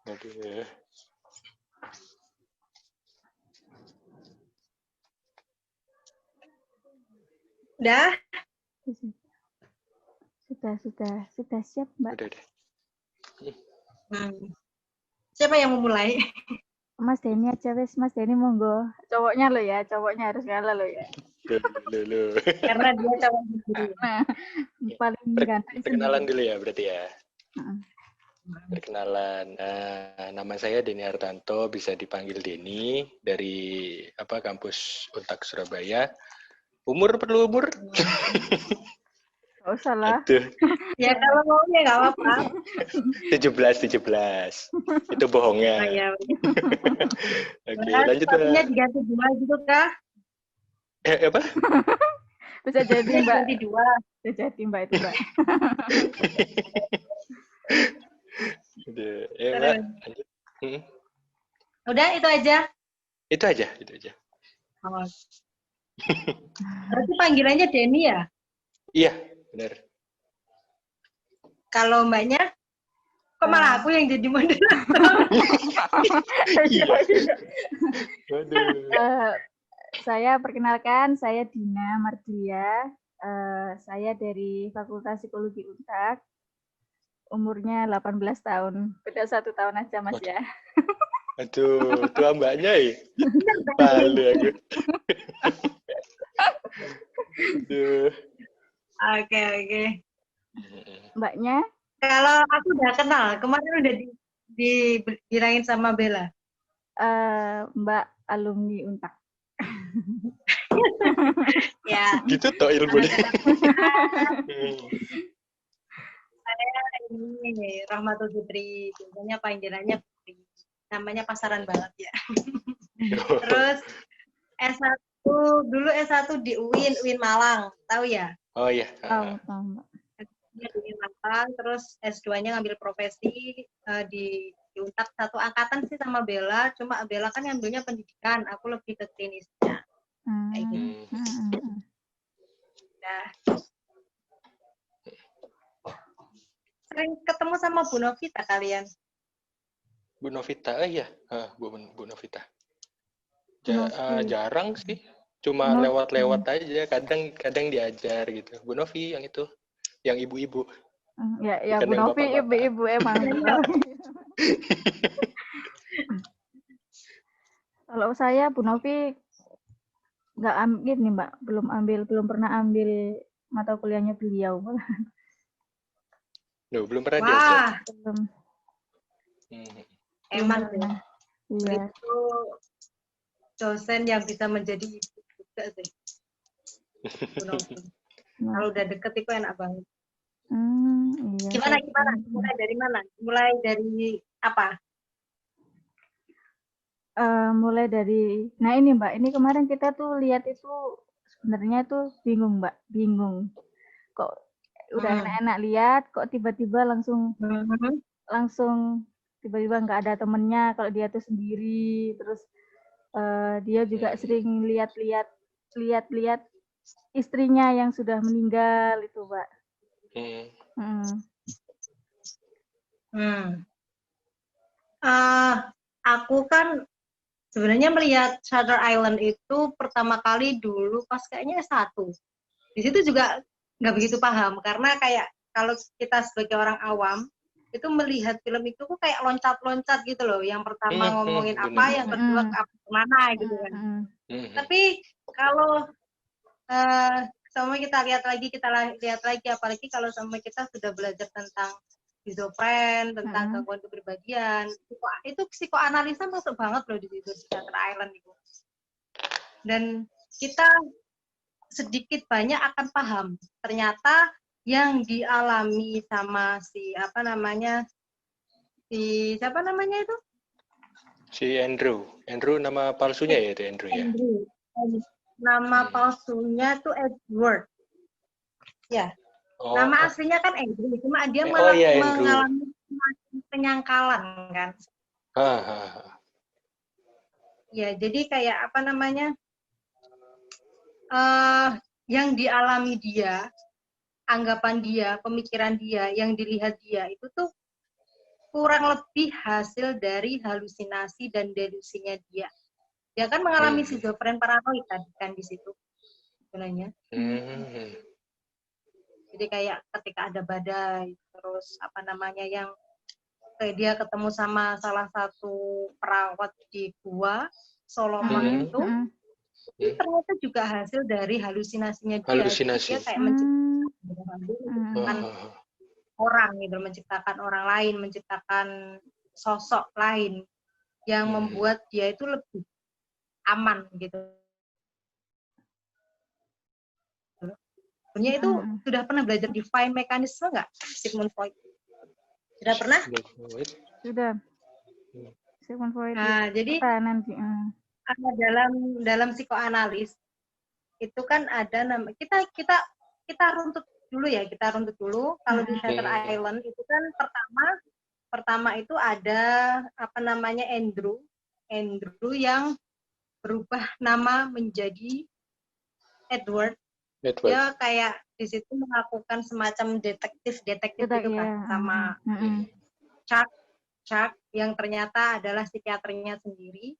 Aduh. Udah? Sudah siap, Mbak. Udah deh. Siapa yang mau mulai? Mas Denny aja wes, Mas Denny monggo. Cowoknya lo ya, cowoknya harus ngalah lo ya. Loh. Karena dia cowok sendiri. Nah, paling ganteng Perkenalan sendiri. dulu ya berarti ya. Perkenalan, nama saya Denny Hartanto, bisa dipanggil Denny dari kampus Untak Surabaya. Umur perlu umur? Gak usah lah. Aduh, Ya kalau mau ya nggak apa-apa. 17. Itu bohongnya. Oh, ya. Oke, Nah, lanjut sepatunya Mbak. diganti 2 gitu kah? Apa? Bisa jadi Mbak. Diganti 2. Bisa jadi Mbak itu Mbak. Aduh, Mbak, lanjut. Udah itu aja. Itu aja. Oh. Berarti panggilannya Denny ya? Iya, benar. Kalau mbaknya, kok malah aku yang jadi moderator? Iya. Waduh. Saya perkenalkan, saya Dina Mardia. Saya dari Fakultas Psikologi Untak. Umurnya 18 tahun. Beda 1 tahun aja Mas ya. Aduh, tua mbaknya ya. Malu aku. Aduh. Oke. Mbaknya? Kalau aku udah kenal, kemarin udah dibilangin sama Bella. Mbak alumni Untak. Ya. Gitu toh ilmunya. Saya ini Rahmatul Fitri, biasanya panggilannya Fitri. Namanya pasaran balap ya. Terus S1 dulu S1 di UIN Malang, tahu ya? Oh iya. Tahu Mbak. Di UIN Malang, terus S2-nya ngambil profesi di Untak, satu angkatan sih sama Bella, cuma Bella kan ngambilnya pendidikan, aku lebih ke klinisnya. Kayak gitu. Nah. Sering ketemu sama Bu Novita kalian? Bu Novita, iya. Bu Novita. Jarang sih. Cuma lewat-lewat aja. Kadang diajar gitu. Bu Novi yang itu. Yang ibu-ibu. Ya Bu Novi ibu-ibu emang. Kalau saya Bu Novi nggak ambil nih Mbak. Belum pernah ambil mata kuliahnya beliau. Belum pernah Wah. diajar. Belum. Emang ya. Iya. Itu dosen yang bisa menjadi ibu juga sih. Kalau udah deket itu enak banget. Iya. Gimana? Mulai dari mana? Mulai dari apa? Mulai dari, nah ini Mbak, ini kemarin kita tuh lihat itu sebenarnya tuh bingung Mbak, kok udah enak-enak lihat, kok tiba-tiba langsung tiba-tiba nggak ada temennya kalau dia tuh sendiri, terus dia juga sering lihat istrinya yang sudah meninggal itu Mbak. Aku kan sebenarnya melihat Shutter Island itu pertama kali dulu pas kayaknya S1. Di situ juga nggak begitu paham karena kayak kalau kita sebagai orang awam itu melihat film itu kok kayak loncat-loncat gitu loh. Yang pertama ngomongin apa, yang kedua kemana gitu kan. Tapi kalau sama kita lihat lagi apalagi kalau sama kita sudah belajar tentang schizofren, tentang gangguan kepribadian, itu psikoanalisa masuk banget loh di situ Shutter Island itu. Dan kita sedikit banyak akan paham ternyata yang dialami sama siapa namanya itu? Si Andrew nama palsunya ya itu Andrew ya. Nama palsunya tuh Edward. Ya. Nama aslinya kan Andrew, cuma dia mengalami penyangkalan kan. Ya, jadi kayak apa namanya? Yang dialami dia, anggapan dia, pemikiran dia, yang dilihat dia itu tuh kurang lebih hasil dari halusinasi dan delusinya dia. Dia kan mengalami schizofren paranoid kan di situ sebenarnya. Jadi kayak ketika ada badai, terus apa namanya yang dia ketemu sama salah satu perawat di gua Solomon itu ternyata juga hasil dari halusinasinya dia. Halusinasi. Dia kayak menciptakan orang gitu, menciptakan orang lain, menciptakan sosok lain yang membuat dia itu lebih aman gitu. Sebenarnya itu sudah pernah belajar define mekanisme nggak, Sigmund Freud? Sudah pernah? Sudah. Sigmund Freud. Nah, jadi dalam psikoanalis itu kan ada kita runtut dulu ya, kalau di Shutter Island itu kan pertama itu ada apa namanya Andrew yang berubah nama menjadi Edward. Dia kayak di situ melakukan semacam detektif itu kan sama Chuck yang ternyata adalah psikiaternya sendiri.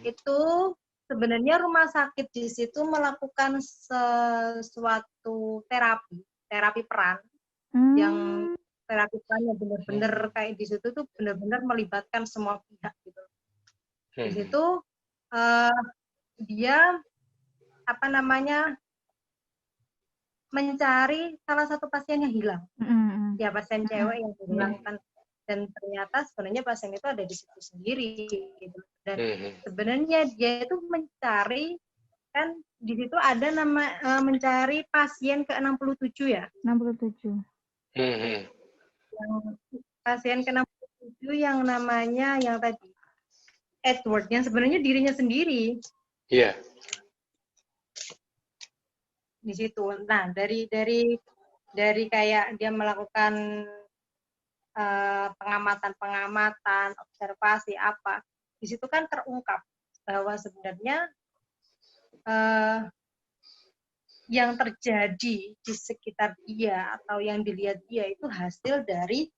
Itu sebenarnya rumah sakit di situ melakukan sesuatu terapi peran yang terapi peran yang benar-benar kayak di situ tuh benar-benar melibatkan semua pihak gitu. Di situ dia apa namanya mencari salah satu pasien yang hilang, ya pasien cewek yang hilang kan, dan ternyata sebenarnya pasien itu ada di situ sendiri gitu. Dan sebenarnya dia itu mencari kan di situ ada nama mencari pasien ke-67 ya. 67. Yang pasien ke-67 yang namanya yang tadi Edward yang sebenarnya dirinya sendiri. Iya. Di situ. Nah, dari kayak dia melakukan pengamatan, observasi apa, di situ kan terungkap bahwa sebenarnya yang terjadi di sekitar dia atau yang dilihat dia itu hasil dari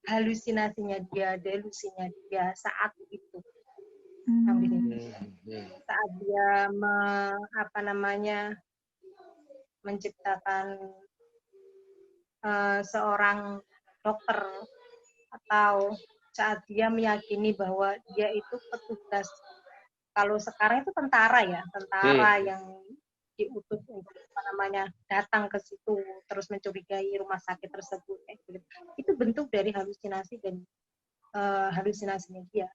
halusinasinya dia, delusinya dia saat itu. Saat dia menciptakan seorang dokter atau saat dia meyakini bahwa dia itu petugas, kalau sekarang itu tentara yang diutus untuk datang ke situ terus mencurigai rumah sakit tersebut, itu bentuk dari halusinasi dan halusinasinya dia.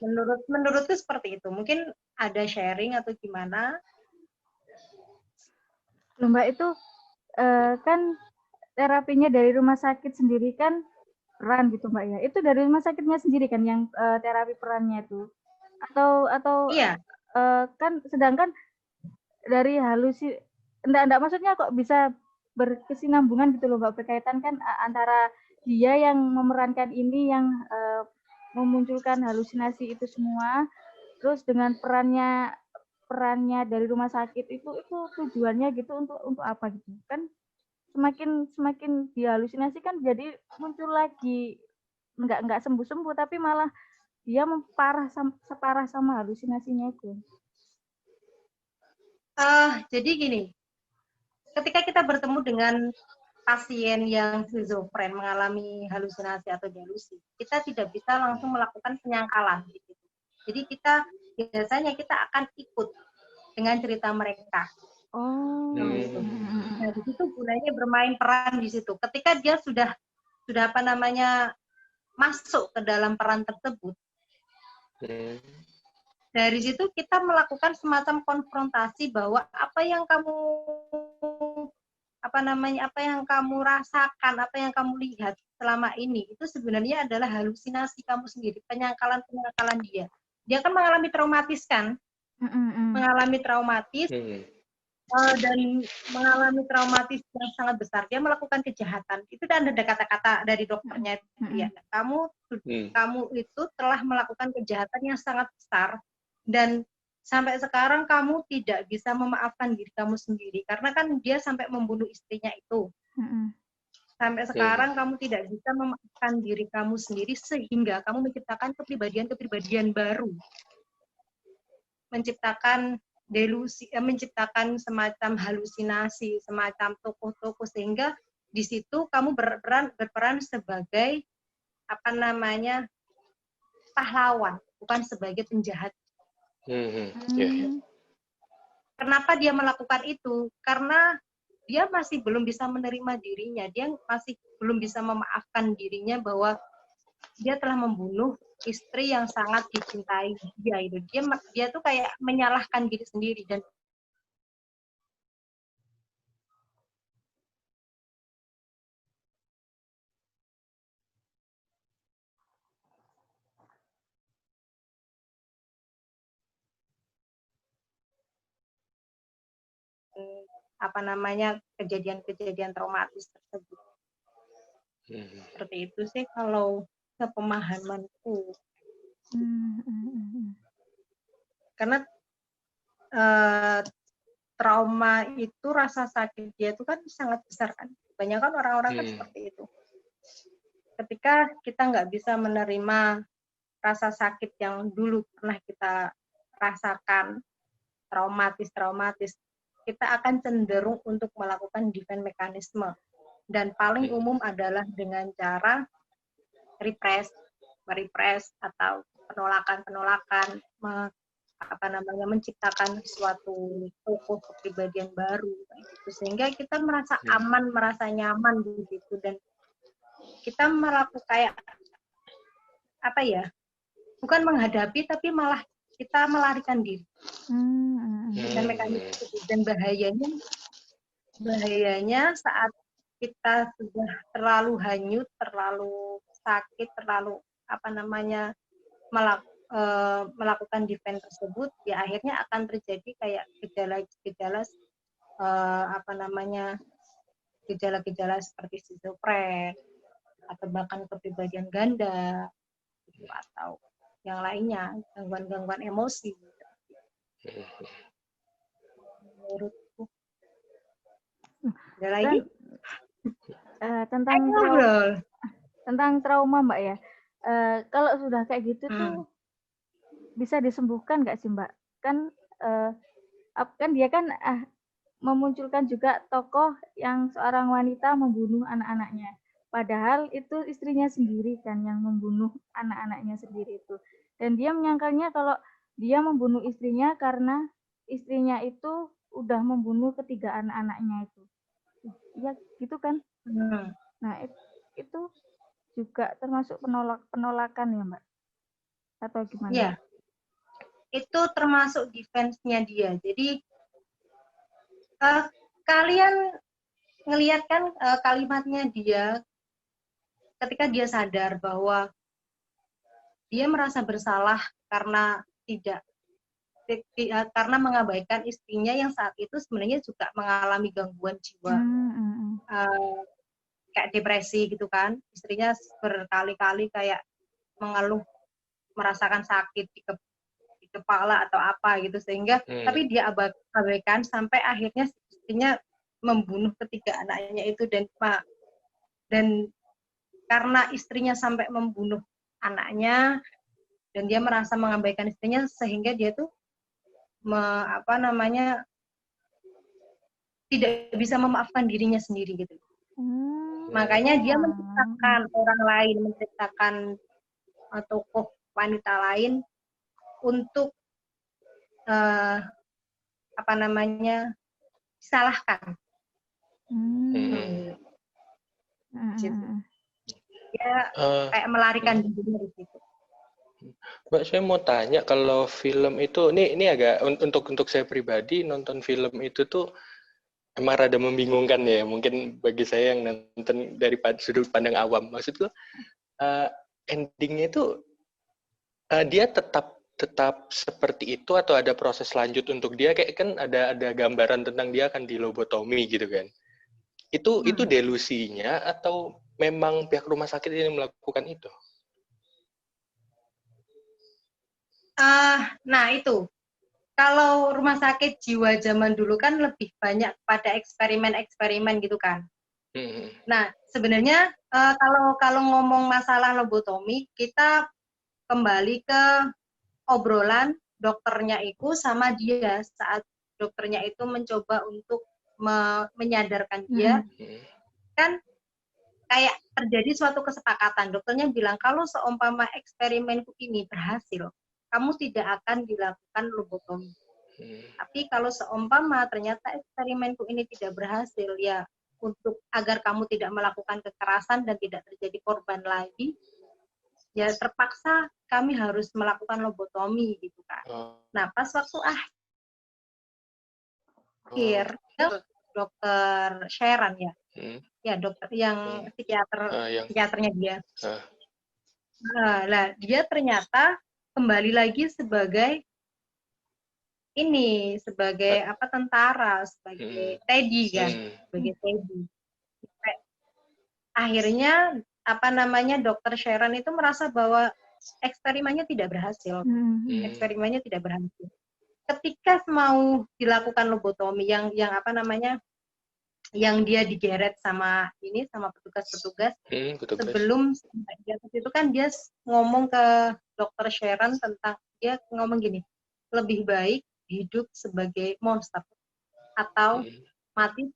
Menurutku seperti itu. Mungkin ada sharing atau gimana? Mbak itu kan terapinya dari rumah sakit sendiri kan peran gitu Mbak ya. Itu dari rumah sakitnya sendiri kan yang terapi perannya itu. Atau iya. Kan sedangkan dari enggak maksudnya kok bisa berkesinambungan gitu loh Mbak, berkaitan kan antara dia yang memerankan ini yang memunculkan halusinasi itu semua, terus dengan perannya dari rumah sakit itu tujuannya gitu untuk apa gitu kan, semakin dihalusinasi kan jadi muncul lagi enggak sembuh tapi malah dia separah sama halusinasinya itu. Jadi gini, ketika kita bertemu dengan pasien yang schizofren mengalami halusinasi atau delusi, kita tidak bisa langsung melakukan penyangkalan. Gitu. Jadi biasanya kita akan ikut dengan cerita mereka. Nah, di situ gunanya bermain peran di situ. Ketika dia sudah masuk ke dalam peran tersebut, dari situ kita melakukan semacam konfrontasi bahwa apa yang kamu rasakan, apa yang kamu lihat selama ini itu sebenarnya adalah halusinasi kamu sendiri, penyangkalan dia. Dia kan mengalami traumatis kan, mengalami traumatis dan mengalami traumatis yang sangat besar. Dia melakukan kejahatan. Itu kan ada kata-kata dari dokternya. Ya, kamu itu telah melakukan kejahatan yang sangat besar. Dan sampai sekarang kamu tidak bisa memaafkan diri kamu sendiri karena kan dia sampai membunuh istrinya itu. Sampai sekarang kamu tidak bisa memaafkan diri kamu sendiri sehingga kamu menciptakan kepribadian baru. Menciptakan delusi, menciptakan semacam halusinasi, semacam tokoh-tokoh sehingga di situ kamu berperan sebagai pahlawan, bukan sebagai penjahat. Kenapa dia melakukan itu? Karena dia masih belum bisa menerima dirinya, dia masih belum bisa memaafkan dirinya bahwa dia telah membunuh istri yang sangat dicintai dia itu. Dia tuh kayak menyalahkan diri sendiri dan kejadian-kejadian traumatis tersebut. Seperti itu sih kalau sepemahamanku. Karena trauma itu, rasa sakit dia itu kan sangat besar kan. Banyak kan orang-orang kan seperti itu. Ketika kita nggak bisa menerima rasa sakit yang dulu pernah kita rasakan, traumatis, kita akan cenderung untuk melakukan defense mekanisme. Dan paling umum adalah dengan cara merepress atau penolakan, menciptakan suatu tokoh kepribadian baru gitu. Sehingga kita merasa aman, merasa nyaman di situ dan kita melakukan kayak bukan menghadapi tapi malah kita melarikan diri. Dan mekanisme itu. Dan bahayanya saat kita sudah terlalu hanyut, terlalu sakit, terlalu melakukan defense tersebut, ya akhirnya akan terjadi kayak gejala-gejala seperti skizofren atau bahkan kepribadian ganda atau yang lainnya, gangguan-gangguan emosi. Menurutku. Ada lagi? Tentang trauma Mbak ya. Kalau sudah kayak gitu tuh bisa disembuhkan nggak sih Mbak? Kan dia kan memunculkan juga tokoh yang seorang wanita membunuh anak-anaknya. Padahal itu istrinya sendiri kan yang membunuh anak-anaknya sendiri itu. Dan dia menyangkalnya kalau dia membunuh istrinya karena istrinya itu udah membunuh ketiga anak-anaknya itu. Ya gitu kan? Nah itu juga termasuk penolakan ya Mbak? Atau gimana? Iya, itu termasuk defense-nya dia. Jadi kalian ngelihat kan kalimatnya dia ketika dia sadar bahwa dia merasa bersalah karena karena mengabaikan istrinya yang saat itu sebenarnya juga mengalami gangguan jiwa, kayak depresi gitu kan. Istrinya berkali-kali kayak mengeluh merasakan sakit di kepala atau apa gitu, sehingga tapi dia abaikan sampai akhirnya istrinya membunuh ketiga anaknya itu. Dan karena istrinya sampai membunuh anaknya dan dia merasa mengabaikan istrinya, sehingga dia tuh tidak bisa memaafkan dirinya sendiri gitu. Makanya dia menciptakan orang lain, menciptakan tokoh wanita lain untuk disalahkan. Dia kayak melarikan diri dari situ. Mbak, saya mau tanya, kalau film itu, ini agak untuk saya pribadi nonton film itu tuh emang rada membingungkan ya, mungkin bagi saya yang nonton dari sudut pandang awam. Maksudku endingnya itu dia tetap seperti itu atau ada proses lanjut untuk dia, kayak kan ada gambaran tentang dia akan dilobotomi gitu kan. Itu delusinya atau memang pihak rumah sakit yang melakukan itu? Nah itu, kalau rumah sakit jiwa zaman dulu kan lebih banyak pada eksperimen-eksperimen gitu kan. Nah, sebenarnya kalau ngomong masalah lobotomi, kita kembali ke obrolan dokternya itu sama dia saat dokternya itu mencoba untuk menyadarkan dia, kan kayak terjadi suatu kesepakatan. Dokternya bilang, kalau seumpama eksperimenku ini berhasil, kamu tidak akan dilakukan lobotomi. Tapi kalau seumpama ternyata eksperimenku ini tidak berhasil, ya untuk agar kamu tidak melakukan kekerasan dan tidak terjadi korban lagi, ya terpaksa kami harus melakukan lobotomi gitu kan. Nah, pas waktu akhir, dokter Sharon ya, ya dokter yang psikiaternya dia. Nah, dia ternyata kembali lagi sebagai tentara, sebagai Teddy kan, sebagai Teddy. Akhirnya dokter Sharon itu merasa bahwa eksperimennya tidak berhasil. Eksperimennya tidak berhasil. Ketika mau dilakukan lobotomi yang dia digeret sama petugas-petugas, sebelum itu kan dia ngomong ke dokter Sharon tentang, dia ngomong gini, lebih baik hidup sebagai monster atau mati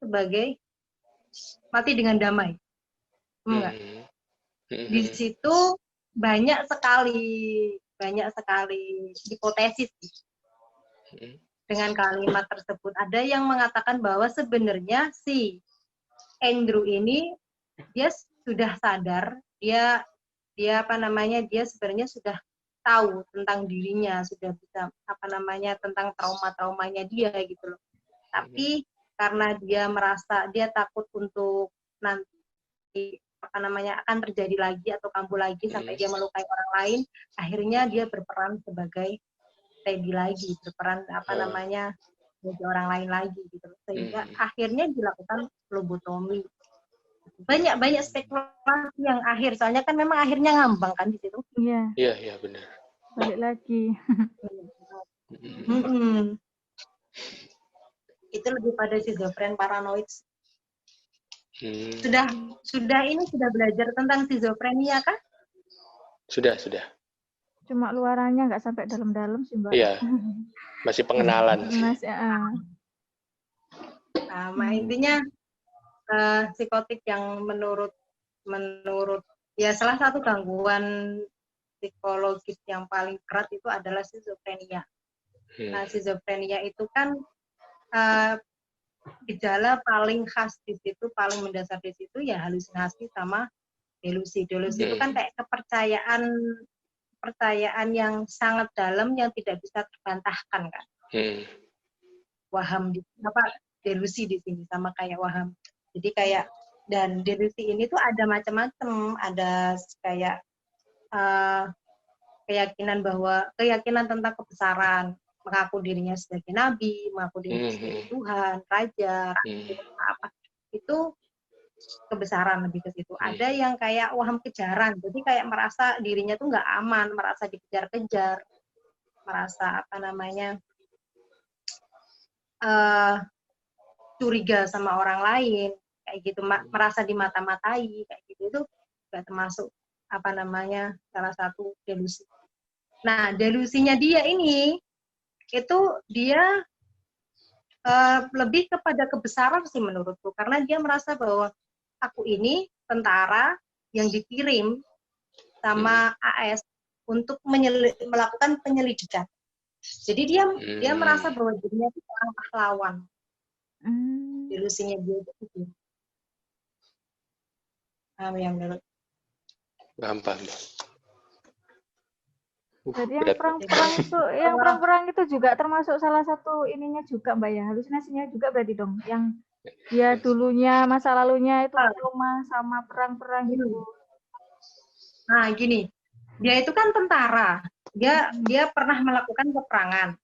dengan damai. Enggak. Di situ banyak sekali hipotesis dengan kalimat tersebut. Ada yang mengatakan bahwa sebenarnya si Andrew ini dia sudah sadar, dia sebenarnya sudah tahu tentang dirinya, sudah bisa tentang trauma-traumanya dia gitu loh. Tapi karena dia merasa dia takut untuk nanti akan terjadi lagi atau kambuh lagi sampai dia melukai orang lain, akhirnya dia berperan sebagai Teddy lagi, berperan sebagai orang lain lagi gitu loh. Sehingga akhirnya dilakukan lobotomi. Banyak spekulasi yang akhir, soalnya kan memang akhirnya ngambang kan di situ. Iya benar. Balik lagi. Itu lebih pada schizofren paranoid. Sudah belajar tentang schizofrenia kan? Sudah. Cuma luarannya nggak sampai dalam-dalam sih, Mbak. Iya. Masih pengenalan sih. Intinya psikotik yang menurut ya salah satu gangguan psikologis yang paling berat itu adalah schizofrenia. Nah, schizofrenia itu kan gejala paling khas di situ, paling mendasar di situ ya halusinasi sama delusi. Delusi itu kan kayak kepercayaan yang sangat dalam yang tidak bisa terbantahkan kan. Waham delusi di sini sama kayak waham. Jadi kayak, dan delusi ini tuh ada macam-macam, ada kayak keyakinan tentang kebesaran, mengaku dirinya sebagai nabi, mengaku dirinya sebagai Tuhan, raja, apa itu kebesaran lebih ke situ. Ada yang kayak waham kejaran, jadi kayak merasa dirinya tuh nggak aman, merasa dikejar-kejar, merasa curiga sama orang lain, kayak gitu, merasa dimata-matai, kayak gitu. Itu juga termasuk salah satu delusi. Nah, delusinya dia ini itu dia lebih kepada kebesaran sih menurutku, karena dia merasa bahwa aku ini tentara yang dikirim sama AS untuk melakukan penyelidikan. Jadi dia merasa bahwa dirinya itu orang pahlawan. Delusinya dia itu. Ya menurut. Paham. Jadi yang perang-perang itu juga termasuk salah satu ininya juga, Mbak ya, halusinasinya juga berarti dong, yang dia dulunya masa lalunya itu trauma sama perang-perang gitu. Nah gini, dia itu kan tentara, dia pernah melakukan peperangan.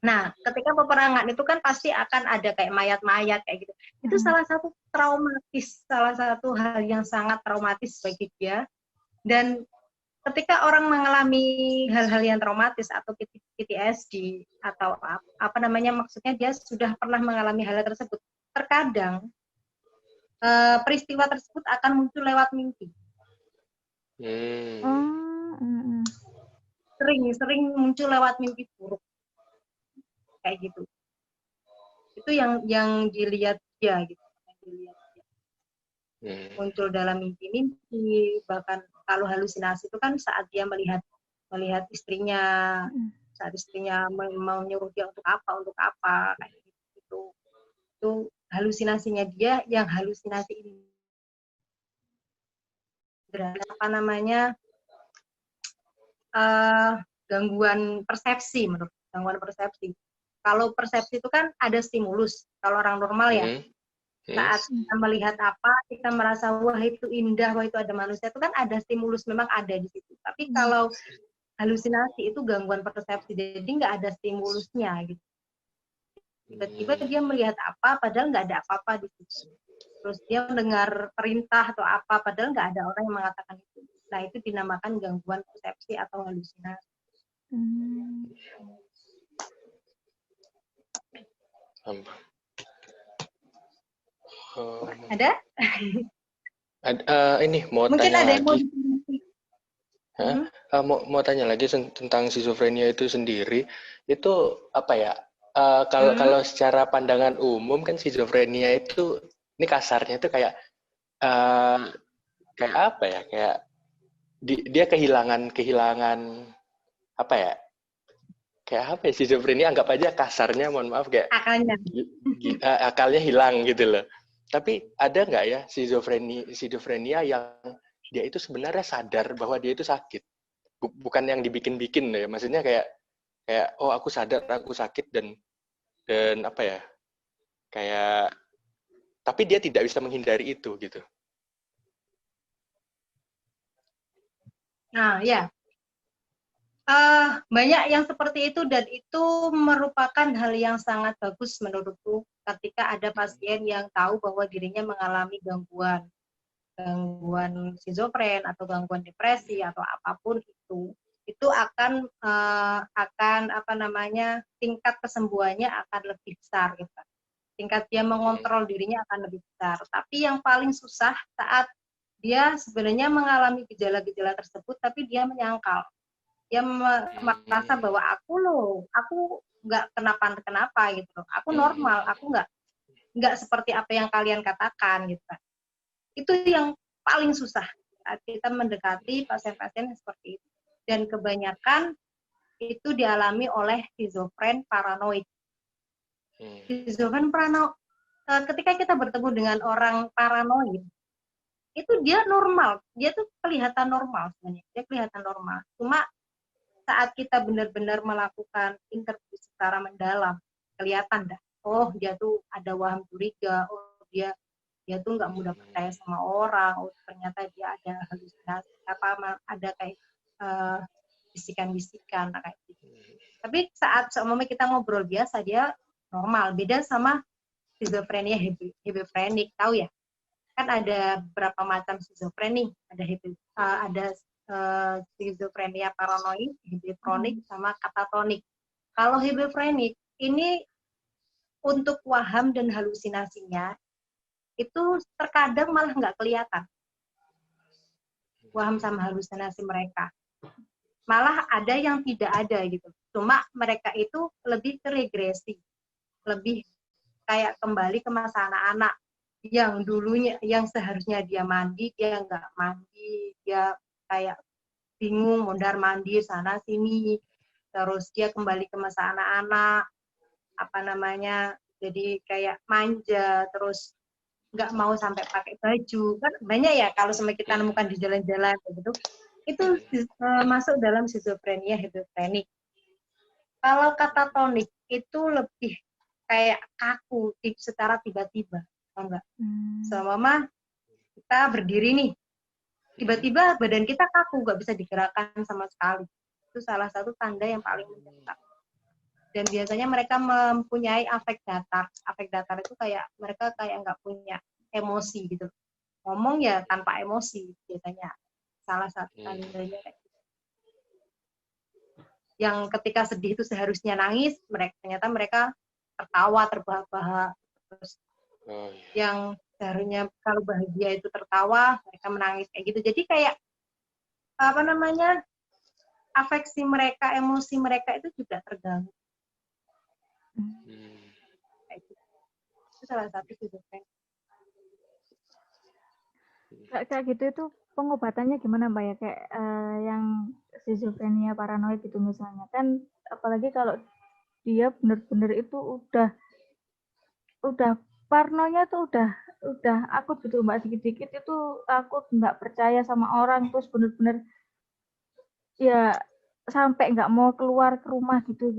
Nah ketika peperangan itu kan pasti akan ada kayak mayat-mayat kayak gitu. Itu salah satu traumatis, salah satu hal yang sangat traumatis bagi dia. Dan ketika orang mengalami hal-hal yang traumatis atau PTSD atau maksudnya dia sudah pernah mengalami hal tersebut, terkadang peristiwa tersebut akan muncul lewat mimpi. Sering muncul lewat mimpi buruk kayak gitu. Itu yang dilihat dia gitu. Muncul dalam mimpi-mimpi, bahkan kalau halusinasi itu kan saat dia melihat istrinya, saat istrinya mau nyuruh dia untuk apa kayak gitu. Itu halusinasinya dia, yang halusinasi ini apa namanya, gangguan persepsi. Menurut gangguan persepsi, kalau persepsi itu kan ada stimulus. Kalau orang normal ya, saat kita melihat apa, kita merasa wah itu indah, wah itu ada manusia, itu kan ada stimulus, memang ada di situ. Tapi kalau halusinasi itu gangguan persepsi, jadi nggak ada stimulusnya gitu. Tiba-tiba dia melihat apa, padahal nggak ada apa-apa di situ. Terus dia mendengar perintah atau apa, padahal nggak ada orang yang mengatakan itu. Nah, itu dinamakan gangguan persepsi atau halusinasi. Ada? Ini mau Mungkin tanya ada yang lagi. mau Mau tanya lagi tentang schizophrenia itu sendiri. Itu apa ya? Kalau secara pandangan umum kan schizophrenia itu, ini kasarnya itu kayak apa ya? Kayak dia kehilangan apa ya? Kayak apa ya, schizophrenia anggap aja kasarnya, mohon maaf, kayak akalnya hilang gitu loh. Tapi ada nggak ya schizophrenia yang dia itu sebenarnya sadar bahwa dia itu sakit, bukan yang dibikin-bikin ya, maksudnya kayak oh aku sadar aku sakit dan apa ya, kayak tapi dia tidak bisa menghindari itu gitu. Nah ya, banyak yang seperti itu, dan itu merupakan hal yang sangat bagus menurutku ketika ada pasien yang tahu bahwa dirinya mengalami gangguan schizofren atau gangguan depresi atau apapun itu akan apa namanya, tingkat kesembuhannya akan lebih besar gitu. Tingkat dia mengontrol dirinya akan lebih besar. Tapi yang paling susah saat dia sebenarnya mengalami gejala-gejala tersebut, tapi dia menyangkal. Dia merasa bahwa aku nggak kenapa-kenapa gitu. Aku normal, aku nggak seperti apa yang kalian katakan gitu. Itu yang paling susah saat kita mendekati pasien-pasien yang seperti itu. Dan kebanyakan itu dialami oleh schizofren paranoid. Schizofren paranoid, ketika kita bertemu dengan orang paranoid, itu dia normal, dia tuh kelihatan normal sebenarnya, dia kelihatan normal. Cuma saat kita benar-benar melakukan interview secara mendalam, kelihatan dah, oh dia tuh ada waham curiga, oh dia tuh nggak mudah percaya sama orang, oh ternyata dia ada halusinasi, ada kayak bisikan-bisikan kayak gitu. Tapi saat seumpamanya kita ngobrol biasa, dia normal. Beda sama schizophrenia hebephrenic, tahu ya? Kan ada beberapa macam schizophrenia, ada schizophrenia paranoid, hebephronic, sama katatonik. Kalau hebephrenic ini untuk waham dan halusinasinya itu terkadang malah nggak kelihatan waham sama halusinasi mereka. Malah ada yang tidak ada gitu. Cuma mereka itu lebih ke regresi, lebih kayak kembali ke masa anak-anak yang dulunya, yang seharusnya dia mandi, dia nggak mandi, dia kayak bingung mondar mandir sana sini, terus dia kembali ke masa anak-anak, apa namanya, jadi kayak manja, terus nggak mau sampai pakai baju, kan banyak ya kalau sampai kita nemukan di jalan-jalan gitu, itu masuk dalam schizophrenia hebephrenic. Kalau katatonik itu lebih kayak kaku secara tiba-tiba, enggak? Selama kita berdiri nih, tiba-tiba badan kita kaku, nggak bisa digerakkan sama sekali. Itu salah satu tanda yang paling mendesak. Dan biasanya mereka mempunyai afek datar. Afek datar itu kayak mereka kayak nggak punya emosi gitu. Ngomong ya tanpa emosi biasanya. Salah satu tandanya kayak gitu. Yang ketika sedih itu seharusnya nangis, ternyata mereka tertawa terbahak-bahak. Terus yang Seharusnya kalau bahagia itu tertawa, mereka menangis kayak gitu. Jadi kayak apa namanya, afeksi mereka, emosi mereka itu juga terganggu. Kayak gitu. Itu salah satu schizofrenia. Kayak gitu itu pengobatannya gimana Mbak ya? Kayak yang schizophrenia paranoid gitu misalnya. Kan apalagi kalau dia benar-benar itu udah parnonya tuh udah akut gitu Mbak, dikit-dikit itu takut, nggak percaya sama orang, terus benar-benar ya sampai nggak mau keluar ke rumah gitu.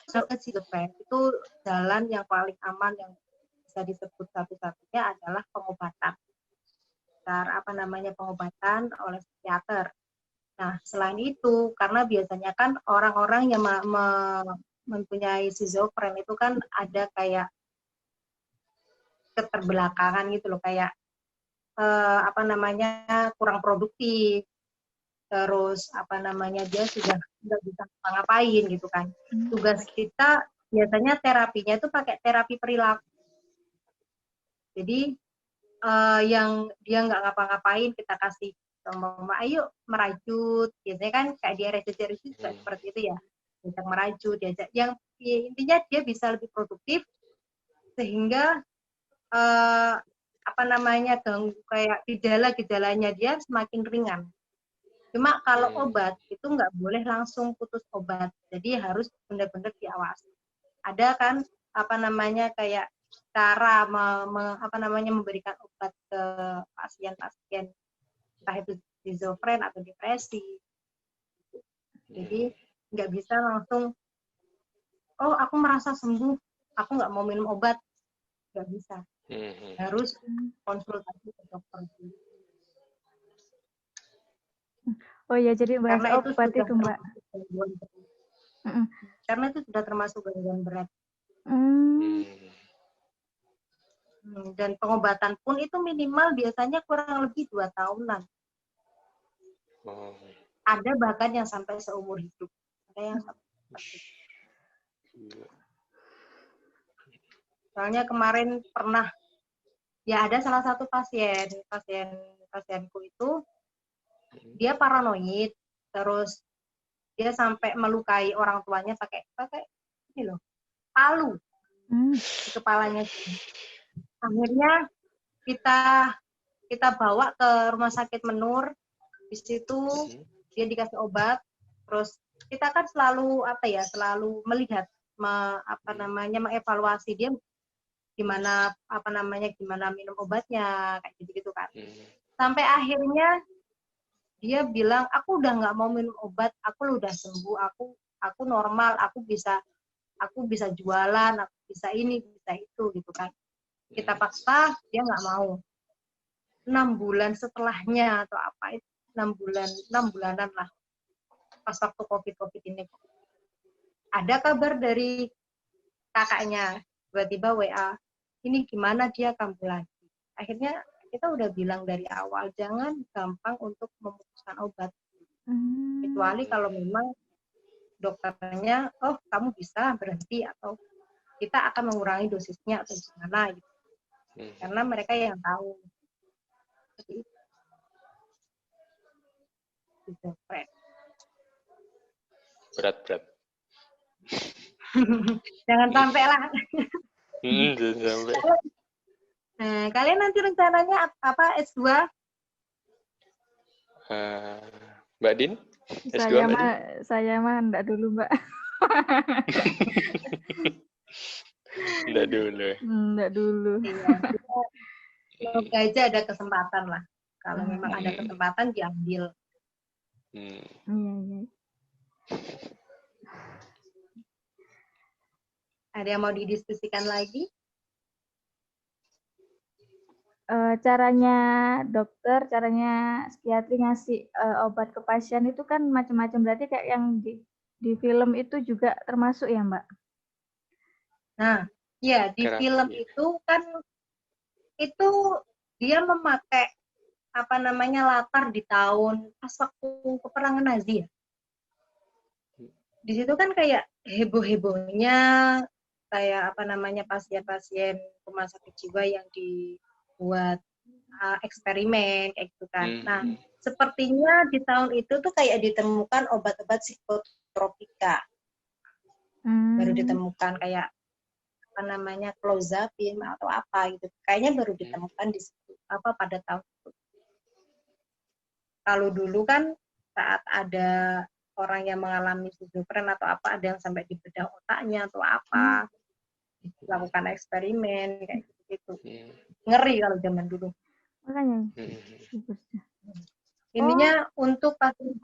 Schizofrenia itu jalan yang paling aman yang bisa disebut satu-satunya adalah pengobatan. Pengobatan oleh psikiater. Nah, selain itu, karena biasanya kan orang-orang yang mempunyai schizofrenia itu kan ada kayak keterbelakangan gitu loh, kayak kurang produktif, terus dia sudah nggak bisa ngapain gitu kan. Tugas kita biasanya terapinya itu pakai terapi perilaku. Jadi yang dia nggak ngapa-ngapain kita kasih ayo merajut, biasanya kan kayak dia rajut juga seperti itu ya, diajak merajut, diajak yang intinya dia bisa lebih produktif sehingga kayak gejala-gejalanya dia semakin ringan. Cuma kalau obat itu nggak boleh langsung putus obat, jadi harus benar-benar diawasi. Ada kan kayak cara memberikan obat ke pasien-pasien entah itu schizofren atau depresi. Jadi nggak bisa langsung, oh aku merasa sembuh, aku nggak mau minum obat, nggak bisa. Harus konsultasi ke dokter. Oh ya, jadi bahas obat itu Mbak. Karena itu sudah termasuk gangguan berat. Dan pengobatan pun itu minimal biasanya kurang lebih 2 tahunan. Ada bahkan yang sampai seumur hidup. Ada yang soalnya kemarin pernah, ya ada salah satu pasienku itu, dia paranoid, terus dia sampai melukai orang tuanya pakai ini loh, palu di kepalanya. Akhirnya kita bawa ke rumah sakit Menur. Di situ dia dikasih obat, terus kita kan selalu melihat mengevaluasi dia gimana minum obatnya kayak gitu kan. Sampai akhirnya dia bilang, aku udah nggak mau minum obat, aku udah sembuh, aku normal, aku bisa jualan, aku bisa ini, bisa itu gitu kan. Kita paksa, dia nggak mau. 6 bulan setelahnya atau 6 bulanan lah, pas waktu COVID ini, ada kabar dari kakaknya, tiba-tiba WA, ini gimana dia kambuh lagi. Akhirnya kita udah bilang dari awal, jangan gampang untuk memutuskan obat. Kecuali kalau memang dokternya, oh kamu bisa berhenti atau kita akan mengurangi dosisnya atau gimana gitu. Karena mereka yang tahu. Berat. Jangan sampai lah. Jangan sampai. Nah, kalian nanti rencananya apa S2? Mbak Din? S2 Saya mah enggak dulu, Mbak. Enggak dulu. Enggak dulu. Iya. Semoga aja ada kesempatan lah. Kalau memang ada kesempatan diambil. Iya. Ada yang mau didiskusikan lagi? Caranya dokter, caranya psikiatri ngasih obat ke pasien itu kan macam-macam. Berarti kayak yang di film itu juga termasuk ya, Mbak? Nah, ya di film itu kan itu dia memakai latar di tahun pas waktu peperangan Nazi ya. Di situ kan kayak heboh-hebohnya kayak apa namanya pasien-pasien rumah sakit jiwa yang dibuat eksperimen kayak gitu kan. Nah, sepertinya di tahun itu tuh kayak ditemukan obat-obat psikotropika. Baru ditemukan kayak apa namanya clozapine atau apa gitu. Kayaknya baru ditemukan di pada tahun itu. Kalau dulu kan saat ada orang yang mengalami schizofren atau apa, ada yang sampai dibedah otaknya atau apa, lakukan eksperimen kayak gitu. Ngeri kalau zaman dulu. Makanya. Intinya untuk pasien,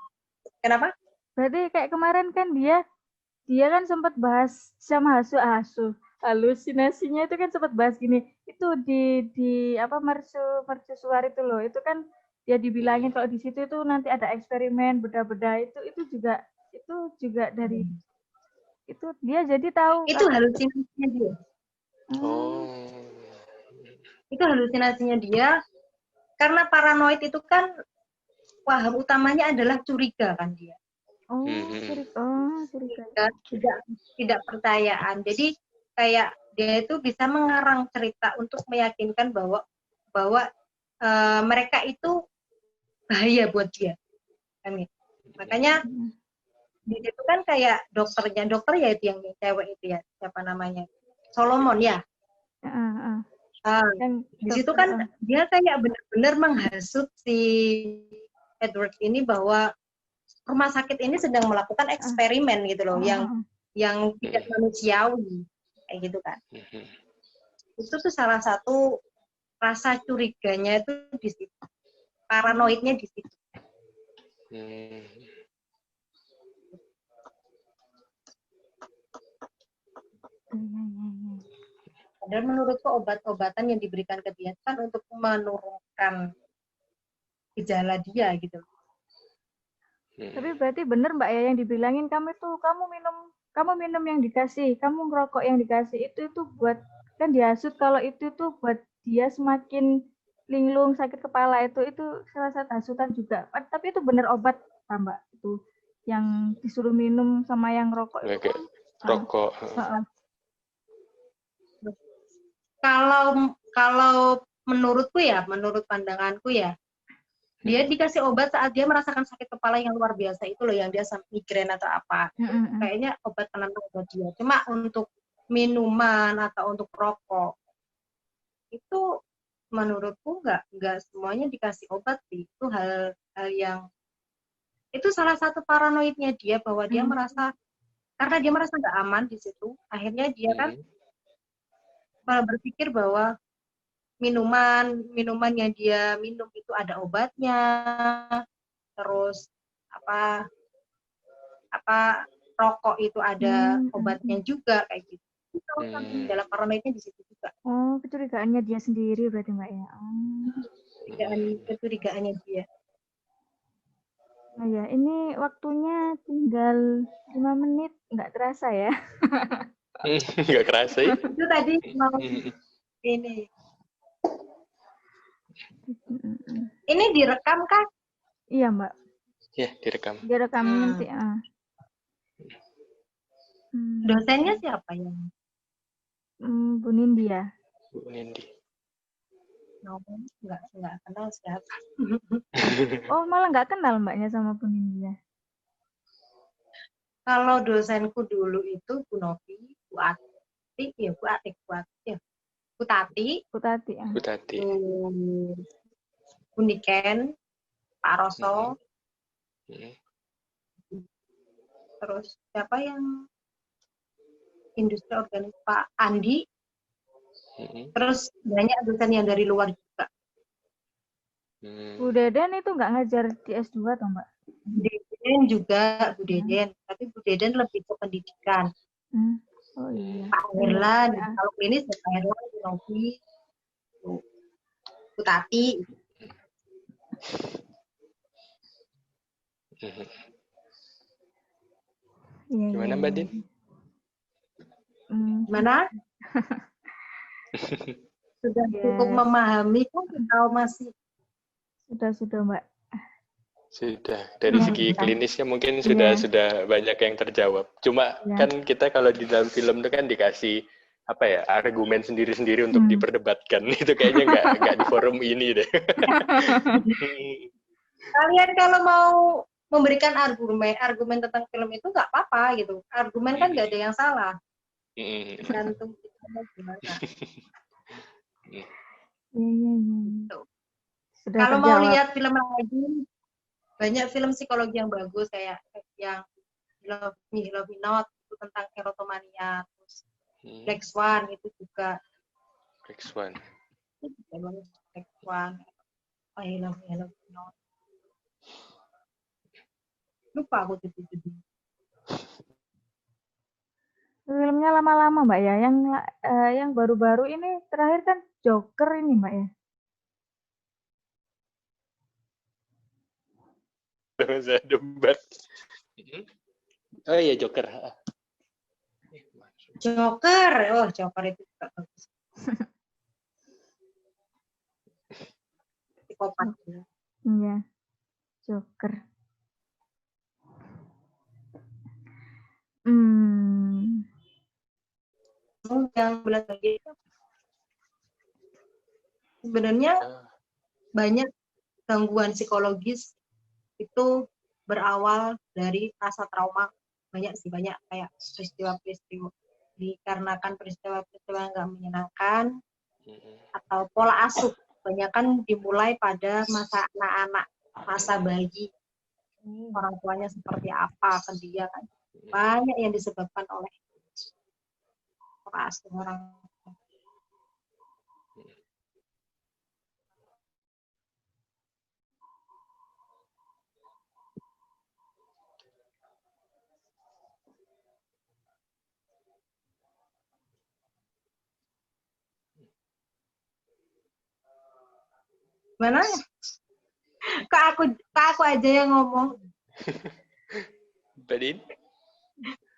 kenapa? Berarti kayak kemarin kan dia kan sempat bahas sama halusinasinya itu kan sempat bahas gini, itu di apa mercusuar itu loh, itu kan dia dibilangin kalau di situ itu nanti ada eksperimen beda-beda, itu juga dari itu dia jadi tahu itu halusinasinya dia. Itu halusinasinya dia karena paranoid itu kan paham utamanya adalah curiga kan dia. Curiga. Tidak percayaan. Jadi kayak dia itu bisa mengarang cerita untuk meyakinkan bahwa mereka itu bahaya buat dia. Kan gitu. Makanya di situ kan kayak dokter ya itu yang cewek itu ya, siapa namanya? Solomon ya. Di situ kan dia kayak benar-benar menghasut si Edward ini bahwa rumah sakit ini sedang melakukan eksperimen gitu loh, yang tidak manusiawi kayak gitu kan. Itu tuh salah satu rasa curiganya itu di situ, paranoidnya di situ. Padahal menurutku obat-obatan yang diberikan ke dia kan untuk menurunkan gejala dia gitu. Tapi berarti benar Mbak ya yang dibilangin kamu minum yang dikasih, kamu ngerokok yang dikasih, itu buat kan dihasut kalau itu tuh buat dia semakin linglung, sakit kepala, itu salah satu hasutan juga. Tapi itu benar obat Mbak, itu yang disuruh minum sama yang rokok itu kan rokok. Kalau menurut pandanganku ya, dia dikasih obat saat dia merasakan sakit kepala yang luar biasa itu loh, yang dia migrain atau apa. Kayaknya obat penenang buat dia. Cuma untuk minuman atau untuk rokok itu menurutku nggak semuanya dikasih obat sih. Itu hal yang itu salah satu paranoidnya dia, bahwa dia merasa karena dia merasa nggak aman di situ. Akhirnya dia kan malah berpikir bahwa minuman yang dia minum itu ada obatnya, terus rokok itu ada obatnya juga kayak gitu. Itu dalam paranoidnya di situ juga. Kecurigaannya dia sendiri berarti Mbak ya. Kecurigaannya dia. Oh ya, ini waktunya tinggal 5 menit, nggak terasa ya? Nggak kerasa ya? Itu tadi mau ini. Ini direkam kan? Iya Mbak. Ya, direkam. Direkam nanti. Dosennya siapa ya? Bu Nindi ya. Bu Nindi. Nggak kenal siapa. Oh malah nggak kenal Mbaknya sama Bu Nindi ya? Kalau dosenku dulu itu Bu Novi, Bu Ati, ya Bu Ati, Bu Tati, Bu Niken, Pak Roso, terus siapa yang industri organik, Pak Andi, terus banyak dosen yang dari luar juga. Bu Deden itu nggak ngajar di S2 toh Mbak? Bu Deden juga, Bu Deden, tapi Bu Deden lebih ke pendidikan. Oh iya. Pak Herlan, kalau klinis Pak Herlan, Bu Novi, Bu Tati. Gimana Mbak Din? Gimana? Sudah cukup memahami kan, atau masih? Sudah Mbak. Sudah. Dari Iya, segi iya. klinisnya mungkin Iya. sudah banyak yang terjawab. Cuma Iya. kan kita kalau di dalam film itu kan dikasih apa ya, argumen sendiri-sendiri untuk diperdebatkan. Itu kayaknya nggak di forum ini deh. Kalian kalau mau memberikan argumen tentang film itu nggak apa-apa gitu. Argumen kan nggak ada yang salah. Tergantung kita mau gimana. Iya. Sudah Kalau mau terjawab. lihat film lagi, banyak film psikologi yang bagus kayak yang Love Me Not itu tentang erotomania, terus Black Swan itu juga. Black Swan. Black Swan. I Love Me Not. Lupa aku judul. Filmnya lama-lama Mbak ya. Yang baru-baru ini terakhir kan Joker ini Mbak ya. Saya debat. Oh iya Joker. Joker itu juga bagus. Psikopat. Iya. Joker. Yang belas lagi sebenarnya banyak gangguan psikologis itu berawal dari rasa trauma, banyak kayak peristiwa-peristiwa dikarenakan peristiwa-peristiwa yang nggak menyenangkan atau pola asuh, kebanyakan dimulai pada masa anak-anak, masa bayi, orang tuanya seperti apa ke dia kan, banyak yang disebabkan oleh pola asuh orang. Mana? Kak aku aja yang ngomong. Badin?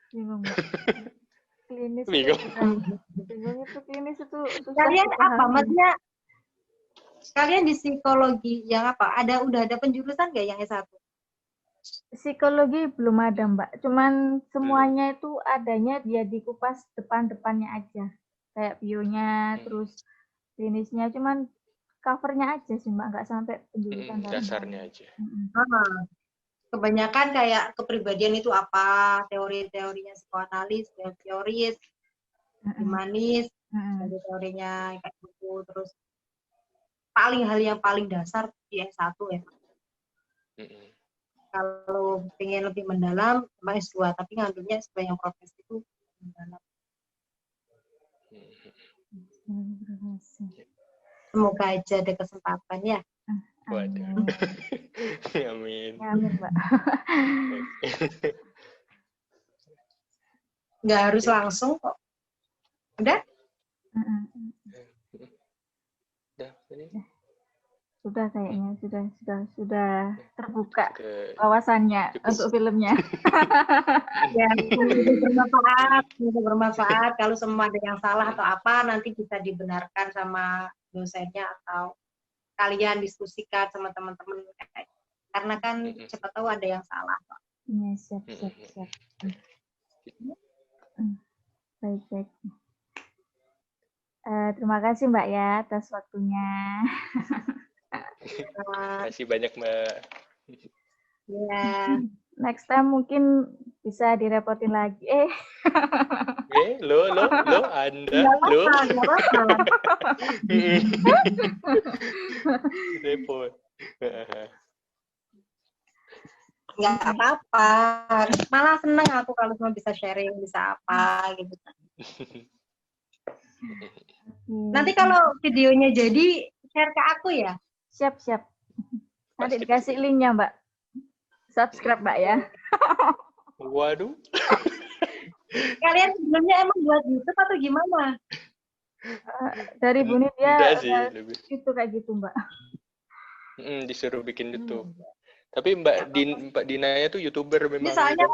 Bingung. Klinis. Bingung. Bingung itu klinis itu. Kalian apa? Maksudnya kalian di psikologi yang apa? Udah ada penjurusan nggak yang S1? Psikologi belum ada Mbak. Cuman semuanya itu adanya dia dikupas depan-depannya aja. Kayak bionya, terus klinisnya, cuman covernya aja sih Mbak, nggak sampai penjurusan dasarnya aja. Kebanyakan kayak kepribadian itu apa, teori-teorinya psikoanalis, teoris, humanis, teorinya kayak gitu, terus hal yang paling dasar di S1 ya. Kalau pengen lebih mendalam, sama S2, tapi ngambilnya S2 yang profesi itu mendalam. Semoga aja ada kesempatan ya. Waduh. Amin. Amin, Mbak. Nggak harus langsung kok. Udah? Sudah kayaknya sudah terbuka wawasannya untuk filmnya. Ya, bermanfaat. Kalau semua ada yang salah atau apa, nanti bisa dibenarkan sama dosennya atau kalian diskusikan sama teman-teman. Karena kan siapa tahu ada yang salah. Iya, siap. Baik. Terima kasih Mbak ya atas waktunya. Terima kasih banyak Mbak. Ya. Next time mungkin bisa direpotin lagi. Lo Anda lo. Repot. Nggak apa-apa. Malah seneng aku kalau cuma bisa sharing, bisa apa gitu. Nanti kalau videonya jadi share ke aku ya. Siap. Nanti dikasih linknya Mbak. Subscribe Mbak ya. Waduh. Kalian sebelumnya emang buat YouTube atau gimana? Dari Bu Nidia itu kayak gitu Mbak. Disuruh bikin YouTube. Tapi Mbak Dinaya tuh YouTuber memang. Misalnya